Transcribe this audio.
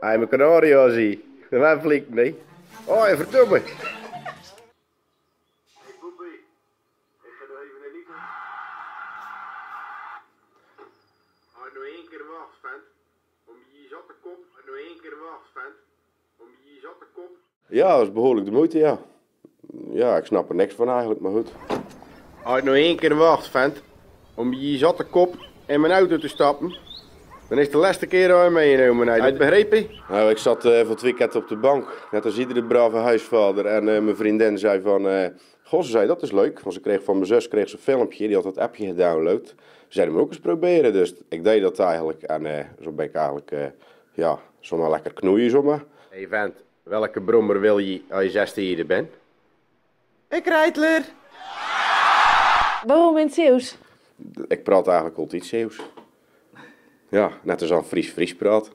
Hij mijn canario zie. Waar vliegt mee? Oh, je verdomme. Hey Poepie, ik ga nog even naar Nico. Als nog één keer wacht, vent. Om je zatte kop. Als nog één keer wacht, vent. Om je zatte kop. Ja, dat is behoorlijk de moeite, ja. Ja, ik snap er niks van eigenlijk, maar goed. Als nog één keer wacht, vent. Om je zatte kop in mijn auto te stappen. Dan is de laatste keer dat je meegenomen. Heb je het begrepen? Nou, ik zat van het weekend op de bank. Net als iedere brave huisvader. En mijn vriendin zei van... Goh, ze zei dat is leuk. Want ze kreeg van mijn zus een filmpje. Die had dat appje gedownload. Ze zeiden me ook eens proberen. Dus ik deed dat eigenlijk. En zo ben ik eigenlijk... ja, zomaar lekker knoeien zomaar. Hey vent, welke brommer wil je als je 16 bent? Ik Rijtler. Waarom in het Zeeuws? Ik praat eigenlijk altijd Zeeuws. Ja, net als aan Fries praat.